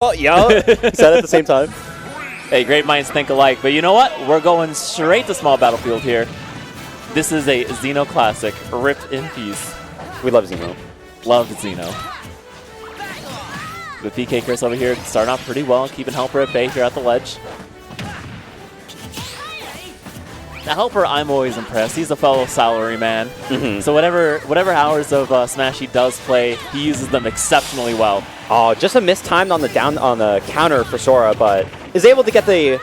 Oh, yo. Said at the same time. Hey, great minds think alike. But you know what? We're going straight to small battlefield here. This is a Xeno classic, ripped in peace. We love Xeno. Love Xeno. With PkChris over here starting off pretty well, keeping HelpR at bay here at the ledge. Now, HelpR, I'm always impressed. He's a fellow salary man. So whatever hours of Smash he does play, he uses them exceptionally well. Oh, just a mistimed on the counter for Sora, but is able to get the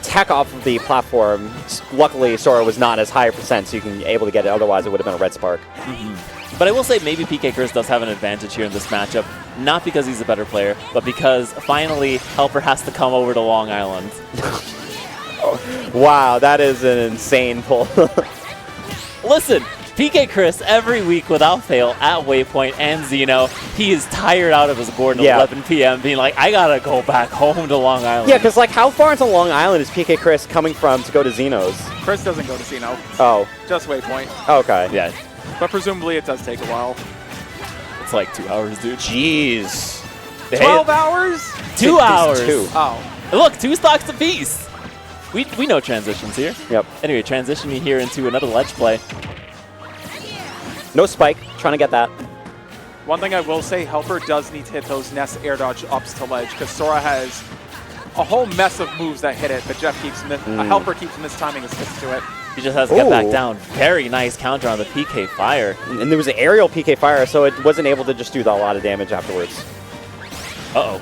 tech off of the platform. Luckily, Sora was not as high a percent, so you can able to get it. Otherwise, it would have been a red spark. But I will say maybe PkChris does have an advantage here in this matchup, not because he's a better player, but because finally HelpR has to come over to Long Island. Wow, that is an insane pull. Listen, PkChris every week without fail at Waypoint and Xeno, he is tired out of his board at 11 p.m. being like, I gotta go back home to Long Island. Yeah, because like how far into Long Island is PkChris coming from to go to Xeno's? Chris doesn't go to Xeno. Oh. Just Waypoint. Okay. Yeah. But presumably it does take a while. It's like 2 hours, dude. Jeez. 12 hours? 2 hours. Oh. Look, 2 stocks apiece. We know transitions here. Yep. Anyway, transitioning here into another ledge play. No spike. Trying to get that. One thing I will say, HelpR does need to hit those Ness air dodge ups to ledge because Sora has a whole mess of moves that hit it, but Jeff keeps HelpR keeps mistiming his hits to it. He just has to get back down. Very nice counter on the PK Fire. And there was an aerial PK Fire, so it wasn't able to just do a lot of damage afterwards. Uh-oh.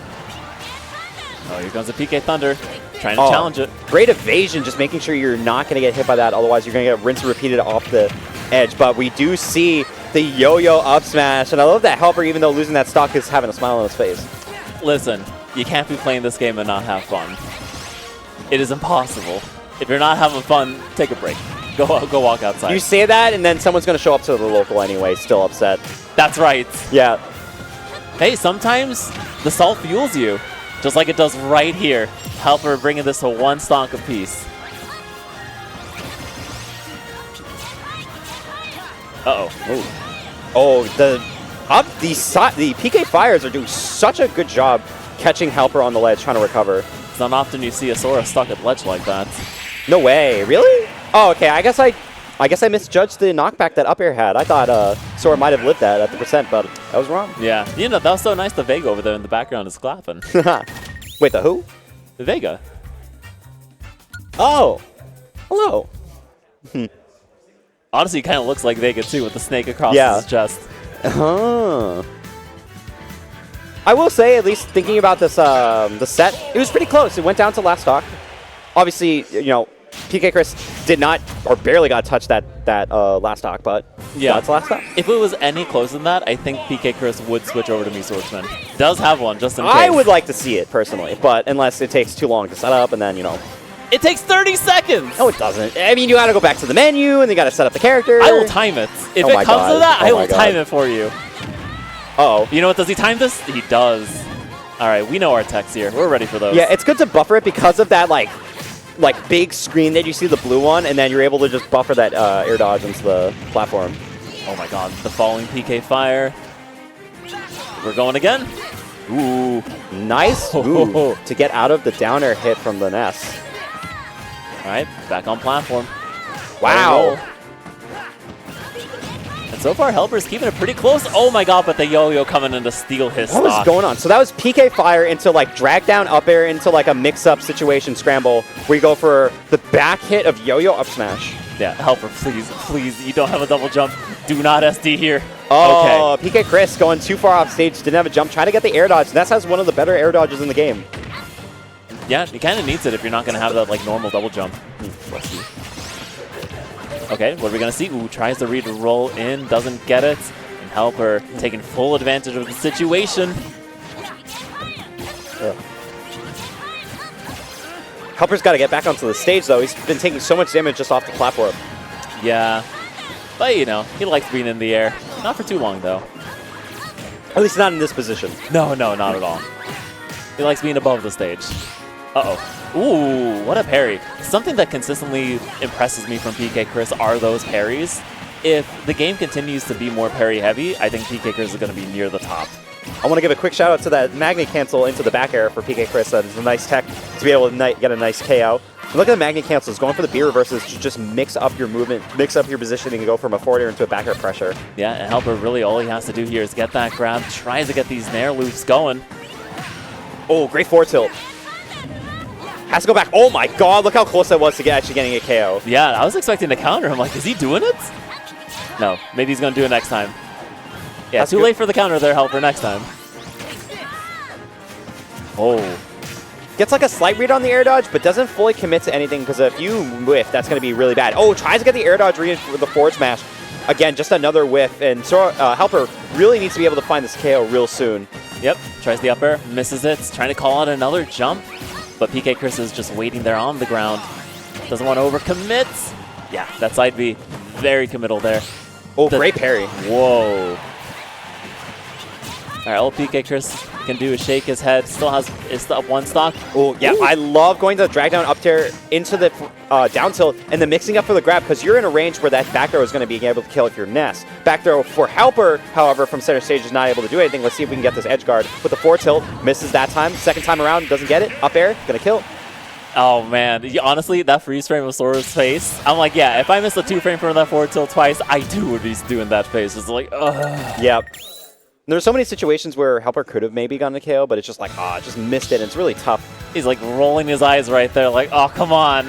Oh, here comes the PK Thunder. Trying to challenge it. Great evasion, just making sure you're not going to get hit by that. Otherwise, you're going to get rinse and repeated off the edge. But we do see the yo-yo up smash. And I love that HelpR, even though losing that stock, is having a smile on his face. Listen, you can't be playing this game and not have fun. It is impossible. If you're not having fun, take a break. Go walk outside. You say that, and then someone's going to show up to the local anyway, still upset. That's right. Yeah. Hey, sometimes the salt fuels you, just like it does right here. HelpR bringing this to 1 stock apiece. Uh-oh. Oh, the PK Fires are doing such a good job catching HelpR on the ledge, trying to recover. It's not often you see a Sora stuck at ledge like that. No way. Really? Oh, okay. I guess I misjudged the knockback that up air had. I thought Sora might have lived that at the percent, but I was wrong. Yeah. You know, that was so nice. The Vega over there in the background is clapping. Wait, the who? The Vega. Oh. Hello. Honestly, it kind of looks like Vega too with the snake across his chest. I will say, at least thinking about this, the set, it was pretty close. It went down to last stock. Obviously, you know, PkChris did not, or barely got touched that last stock, but yeah, that's last stock. If it was any closer than that, I think PkChris would switch over to Me Swordsman. Does have one, just in case. I would like to see it, personally, but unless it takes too long to set up, and then, you know. It takes 30 seconds! No, it doesn't. I mean, you gotta go back to the menu, and you gotta set up the character. I will time it. If it comes to that, I will time it for you. Uh-oh. You know what? Does he time this? He does. All right, we know our techs here. We're ready for those. Yeah, it's good to buffer it because of that, like big screen that you see, the blue one, and then you're able to just buffer that air dodge into the platform. Oh my god, the falling PK Fire. We're going again. Ooh. Nice move to get out of the down air hit from the Ness. All right, back on platform. Wow. And so far, HelpR's keeping it pretty close. Oh my god, but the yo-yo coming in to steal his stock. What was going on? So that was PK Fire into like drag down up air into like a mix-up situation scramble where you go for the back hit of yo-yo up smash. Yeah, HelpR, please, you don't have a double jump. Do not SD here. Oh, okay. PkChris going too far off stage, didn't have a jump, trying to get the air dodge. Ness has one of the better air dodges in the game. Yeah, he kind of needs it if you're not going to have that like normal double jump. Let's see. Okay, what are we going to see? Ooh, tries to read a roll in, doesn't get it. And HelpR taking full advantage of the situation. HelpR's got to get back onto the stage, though. He's been taking so much damage just off the platform. Yeah, but you know, he likes being in the air. Not for too long, though. At least not in this position. No, not at all. He likes being above the stage. Uh-oh. Ooh, what a parry. Something that consistently impresses me from PkChris are those parries. If the game continues to be more parry heavy, I think PkChris is going to be near the top. I want to give a quick shout out to that Magnet Cancel into the back air for PkChris. That is a nice tech to be able to get a nice KO. And look at the Magnet Cancels, going for the B reverses to just mix up your movement, mix up your positioning, and go from a forward air into a back air pressure. Yeah, and HelpR really all he has to do here is get that grab, tries to get these nair loops going. Oh, great forward tilt. Has to go back. Oh my god, look how close that was to actually getting a KO. Yeah, I was expecting to counter. I'm like, is he doing it? No, maybe he's going to do it next time. Yeah, That's too good. late for the counter there, HelpR, next time. Oh. Gets like a slight read on the air dodge, but doesn't fully commit to anything because if you whiff, that's going to be really bad. Oh, tries to get the air dodge read with the forward smash. Again, just another whiff, and Sora, HelpR really needs to be able to find this KO real soon. Yep, tries the up air, misses it, trying to call out another jump, but PkChris is just waiting there on the ground. Doesn't want to overcommit. Yeah, that side B, very committal there. Oh, great parry. Whoa. All right, all PkChris can do is shake his head. Still has it's up one stock. Oh, yeah, Ooh. I love going to the drag down up tier into the down tilt and then mixing up for the grab because you're in a range where that back throw is going to be able to kill if you're Ness. Back throw for HelpR, however, from center stage is not able to do anything. Let's see if we can get this edge guard with the forward tilt. Misses that time. Second time around, doesn't get it. Up air, gonna kill. Oh, man. Honestly, that freeze frame of Sora's face, I'm like, yeah, if I miss a 2-frame from that forward tilt twice, I too would be doing that face. It's like, ugh. Yep. There's so many situations where HelpR could have maybe gotten a KO, but it's just like, just missed it, and it's really tough. He's like rolling his eyes right there, like, oh, come on.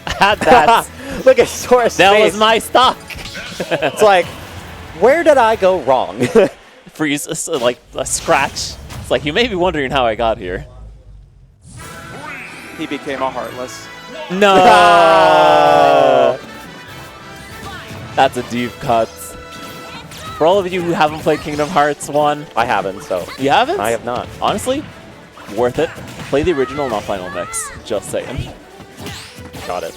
I had that. Look at Sora's That face. was my stock. It's like, where did I go wrong? Freeze, like a scratch. It's like, you may be wondering how I got here. He became a Heartless. No. That's a deep cut. For all of you who haven't played Kingdom Hearts 1. I haven't, so. You haven't? I have not. Honestly, worth it. Play the original, not Final Mix. Just saying. Got it.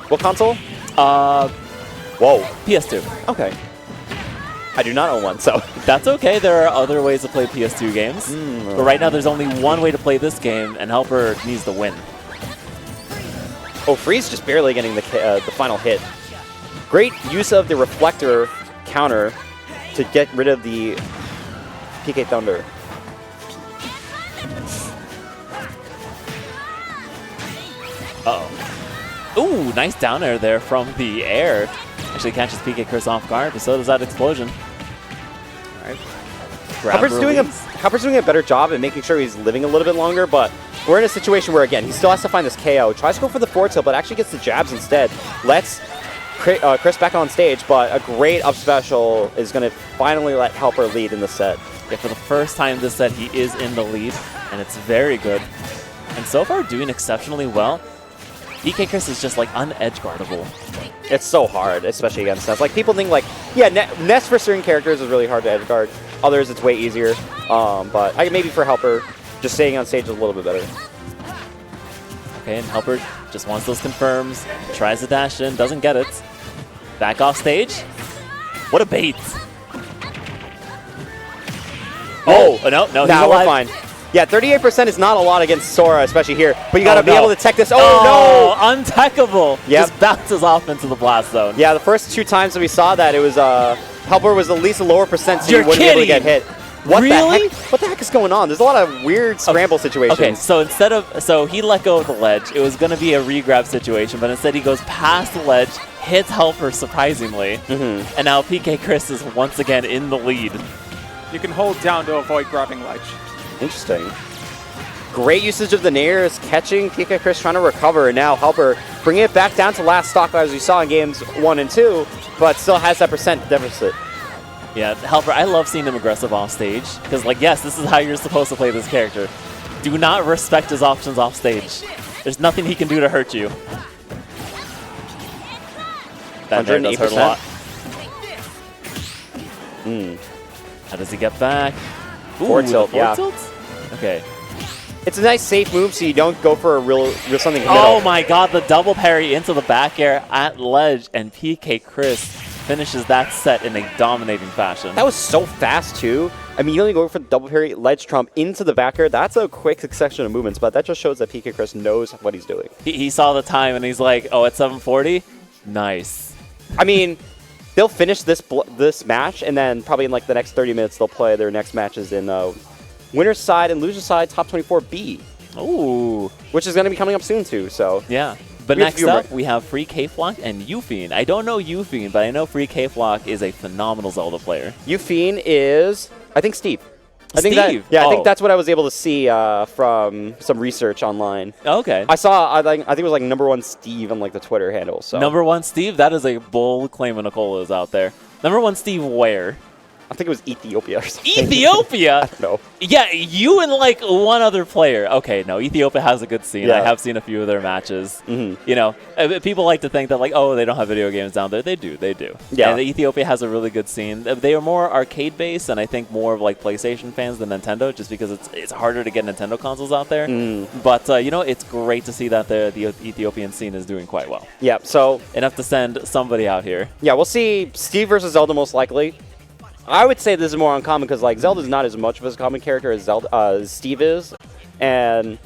What console? Whoa. PS2. Okay. I do not own one, so. That's okay. There are other ways to play PS2 games. But right now, there's only one way to play this game, and HelpR needs to win. Oh, Freeze just barely getting the final hit. Great use of the reflector counter to get rid of the PK Thunder. Uh-oh. Ooh, nice down air there from the air. Actually catches PkChris off guard, but so does that explosion. All right. HelpR's doing a better job at making sure he's living a little bit longer, but we're in a situation where, again, he still has to find this KO. Tries to go for the forward tilt, but actually gets the jabs instead. Lets Chris back on stage, but a great up special is going to finally let HelpR lead in the set. Yeah, for the first time this set, he is in the lead, and it's very good. And so far, doing exceptionally well. PkChris is just, like, un-edge guardable. It's so hard, especially against Ness. Like, people think, like, yeah, Ness for certain characters is really hard to edge guard. Others, it's way easier. But maybe for HelpR, just staying on stage is a little bit better. Okay, and HelpR just wants those confirms. Tries to dash in, doesn't get it. Back off stage. What a bait. Oh, no, he's nah, alive. we're fine. Yeah, 38% is not a lot against Sora, especially here. But you got to be able to tech this. Oh, Oh, no! Untechable. Yep. Just bounces off into the blast zone. Yeah, the first two times that we saw that, it was HelpR was at least a lower percent, so You're you wouldn't be able to kidding. get hit. What Really? the heck? What the heck is going on? There's a lot of weird scramble situations. Okay, so he let go of the ledge. It was going to be a regrab situation, but instead he goes past the ledge, hits HelpR surprisingly, and now PkChris is once again in the lead. You can hold down to avoid grabbing ledge. Interesting. Great usage of the nairs, catching PkChris trying to recover, and now HelpR bringing it back down to last stock as we saw in games 1 and 2, but still has that percent deficit. Yeah, HelpR, I love seeing him aggressive off stage, because, like, yes, this is how you're supposed to play this character. Do not respect his options off stage. There's nothing he can do to hurt you. That does hurt a lot. How does he get back? Ooh, Forward tilt, forward tilt? Okay. It's a nice safe move, so you don't go for a real something in the Oh middle. my god, the double parry into the back air at ledge, and PkChris finishes that set in a dominating fashion. That was so fast, too. I mean, you only go for the double parry, ledge trump into the back air. That's a quick succession of movements, but that just shows that PkChris knows what he's doing. He saw the time, and he's like, oh, it's 740? Nice. I mean, they'll finish this match, and then probably in like the next 30 minutes they'll play their next matches in winner's side and loser's side top 24B. Ooh. Which is going to be coming up soon too. So Yeah. But We have next up, we have Free K-Flock and Yufiend. I don't know Yufiend, but I know Free K-Flock is a phenomenal Zelda player. Yufiend is, I think, Steve. I think Steve? I Oh. think that's what I was able to see from some research online. Okay. I saw, I think it was like #1 Steve on like the Twitter handle. So #1 Steve, that is a bold claim when Nicola's out there. #1 Steve where? I think it was Ethiopia or something. Ethiopia? No. Yeah, you and like one other player. Okay, no, Ethiopia has a good scene. I Yeah. have seen a few of their matches. Mhm. You know, people like to think that like, oh, they don't have video games down there. They do, they do. Yeah. And Ethiopia has a really good scene. They are more arcade based, and I think more of like PlayStation fans than Nintendo, just because it's harder to get Nintendo consoles out there. But you know, it's great to see that the Ethiopian scene is doing quite well. Yeah. So Enough to send somebody out here. yeah, we'll see Steve versus Zelda most likely. I would say this is more uncommon because like Zelda's not as much of a common character as Steve is, and